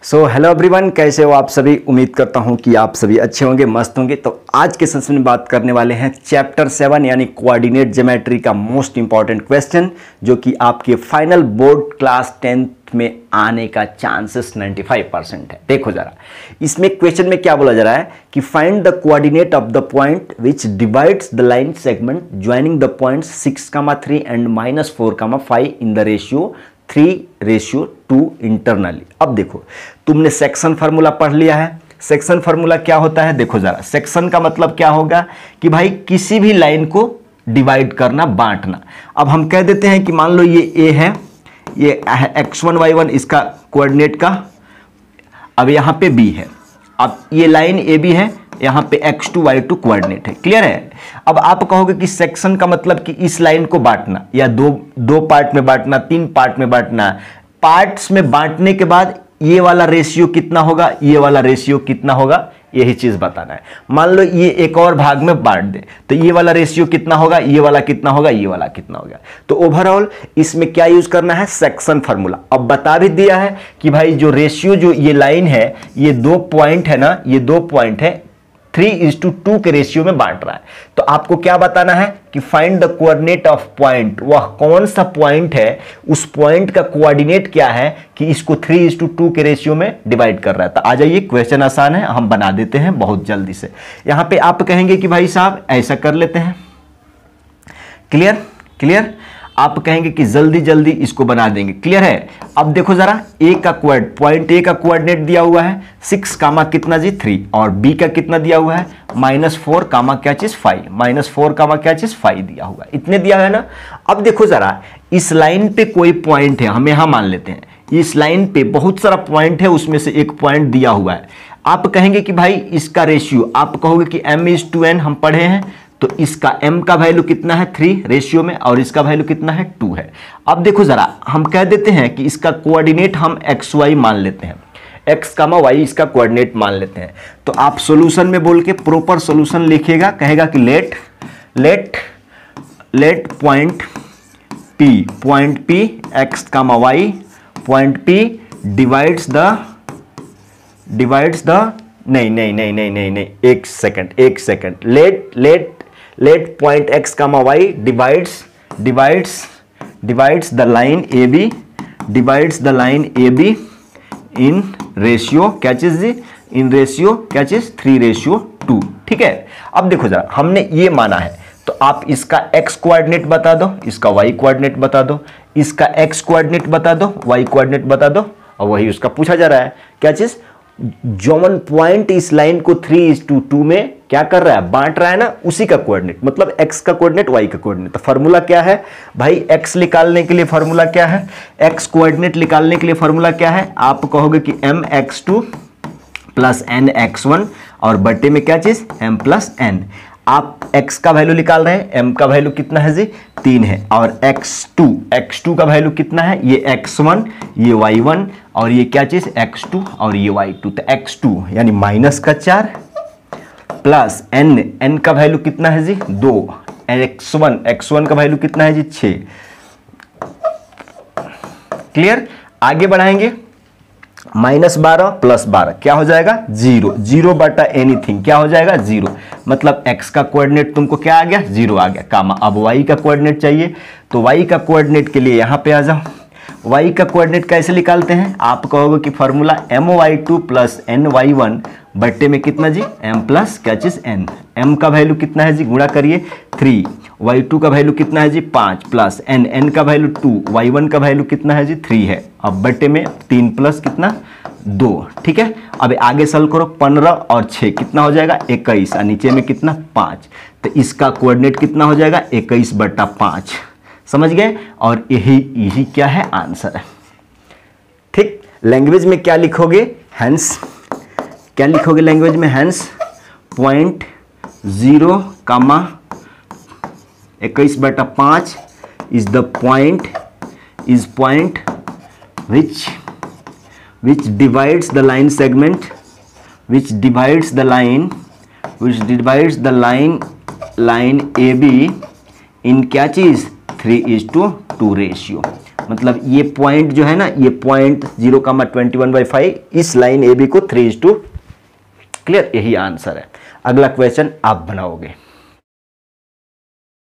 So hello everyone, कैसे हो आप सभी। उम्मीद करता हूं कि आप सभी अच्छे होंगे, मस्त होंगे। तो आज के सेशन में बात करने वाले हैं चैप्टर 7 यानी कोऑर्डिनेट ज्योमेट्री का मोस्ट इंपॉर्टेंट क्वेश्चन, जो कि आपके फाइनल बोर्ड क्लास 10th में आने का चांसेस 95% है। देखो जरा, इसमें क्वेश्चन में क्या बोला जा रहा है कि find the coordinate of the point which divides the line segment joining the point 6,3 and -4,5 in the ratio 3:2 internally. अब देखो, तुमने सेक्शन फार्मूला पढ़ लिया है। सेक्शन फार्मूला क्या होता है, देखो जरा। सेक्शन का मतलब क्या होगा कि भाई किसी भी लाइन को डिवाइड करना, बांटना। अब हम कह देते हैं कि मान लो ये ए है, ये x1 y1 इसका कोऑर्डिनेट का, अब यहां पे b है। अब ये लाइन ए बी है, यहां पे x2 y2 कोऑर्डिनेट है। क्लियर है। अब आप कहोगे कि सेक्शन का मतलब कि इस लाइन को बांटना, या दो पार्ट में बांटना, 3 पार्ट में बांटना। पार्ट्स में बांटने के बाद ये वाला रेशियो कितना होगा, ये वाला रेशियो कितना होगा, यही चीज बताना है। मान लो ये एक और भाग में बांट दे, तो ये वाला रेशियो कितना होगा, ये वाला कितना होगा, ये वाला कितना होगा। तो ओवरऑल इसमें क्या यूज करना है, सेक्शन फार्मूला। अब बता भी दिया है कि भाई जो रेशियो, जो ये लाइन है, ये 2 पॉइंट है ना, ये 2 पॉइंट है, 3:2 के रेशियो में बांट रहा है। तो आपको क्या बताना है कि find the coordinate of point. वह कौन सा पॉइंट है, उस पॉइंट का कोऑर्डिनेट क्या है कि इसको 3:2 के रेशियो में डिवाइड कर रहा है। तो आ जाइए, क्वेश्चन आसान है, हम बना देते हैं बहुत जल्दी से। यहां पे आप कहेंगे कि भाई साहब ऐसा कर लेते हैं। Clear clear. आप कहेंगे कि जल्दी जल्दी इसको बना देंगे। क्लियर है। अब देखो जरा, ए का पॉइंट ए का कोऑर्डिनेट दिया हुआ है 6 कामा कितना जी 3, और बी का कितना दिया हुआ है -4 कामा क्या चीज 5, -4 कामा क्या चीज 5 दिया हुआ है। इतने दिया है ना। अब देखो जरा, इस लाइन पे कोई पॉइंट है, हम यहां मान लेते हैं इस लाइन पे बहुत सारा पॉइंट है, उसमें से एक पॉइंट दिया हुआ है। आप कहेंगे कि भाई इसका रेशियो, आप कहोगे कि m:2n हम पढ़े हैं, तो इसका m का वैल्यू कितना है 3 रेशियो में, और इसका वैल्यू कितना है 2 है। अब देखो जरा, हम कह देते हैं कि इसका कोऑर्डिनेट हम xy मान लेते हैं, x, y इसका कोऑर्डिनेट मान लेते हैं। तो आप सॉल्यूशन में बोल के प्रॉपर सॉल्यूशन लिखिएगा। कहेगा कि let point P x, y point P divides the नहीं, एक second. Let point x, y divides the line AB in ratio क्या चीज जी, इन रेशियो क्या चीज 3:2। ठीक है। अब देखो जरा, हमने ये माना है, तो आप इसका x कोऑर्डिनेट बता दो, इसका y कोऑर्डिनेट बता दो, इसका x कोऑर्डिनेट बता दो, y कोऑर्डिनेट बता दो, और वही उसका पूछा जा रहा है क्या चीज, जोन पॉइंट इस लाइन को 3:2 में क्या कर रहा है, बांट रहा है ना, उसी का कोऑर्डिनेट, मतलब x का कोऑर्डिनेट, y का कोऑर्डिनेट। तो फार्मूला क्या है भाई, x निकालने के लिए फार्मूला क्या है, x कोऑर्डिनेट निकालने के लिए फार्मूला क्या है, आप कहोगे कि mx2 + nx1, और बटे में क्या चीज m + n। आप x का वैल्यू निकाल रहे हैं, m का वैल्यू कितना है जी 3 है, और x2 का वैल्यू कितना है, ये x1, ये y1, और ये क्या चीज x2, और ये y2। तो x2 यानी -4 प्लस n का वैल्यू कितना है जी 2, x1 का वैल्यू कितना है जी 6। क्लियर। आगे बढ़ाएंगे, -12 + 12 क्या हो जाएगा 0 बटा एनीथिंग क्या हो जाएगा 0, मतलब x का कोऑर्डिनेट तुमको क्या आ गया 0 आ गया, कामा। अब y का कोऑर्डिनेट चाहिए, तो y का कोऑर्डिनेट के लिए यहां पे आ जाओ। y का कोऑर्डिनेट कैसे निकालते हैं, आप कहोगे कि फार्मूला my2 + ny1 बट्टे में कितना जी m + क्या चीज n। m का वैल्यू कितना है जी, गुणा करिए 3, y2 का वैल्यू कितना है जी 5 प्लस n का वैल्यू 2, y1 का वैल्यू कितना है जी 3 है। अब बट्टे में 3 प्लस कितना 2। ठीक है। अब आगे सॉल्व करो, 15 और 6 कितना हो जाएगा 21, और नीचे में कितना 5। तो इसका कोऑर्डिनेट कितना हो जाएगा 21/5। समझ गए। और यही क्या है, आंसर है। ठीक। लैंग्वेज में क्या लिखोगे, हैंस क्या लिखोगे लैंग्वेज में, hence point 0, 21/5 is the point which divides the line segment, which divides the line AB in क्या चीज 3:2 रेशियो। मतलब ये पॉइंट जो है ना, ये पॉइंट 0,21/5, इस लाइन AB को 3:2। क्लियर, यही आंसर है। अगला क्वेश्चन आप बनाओगे।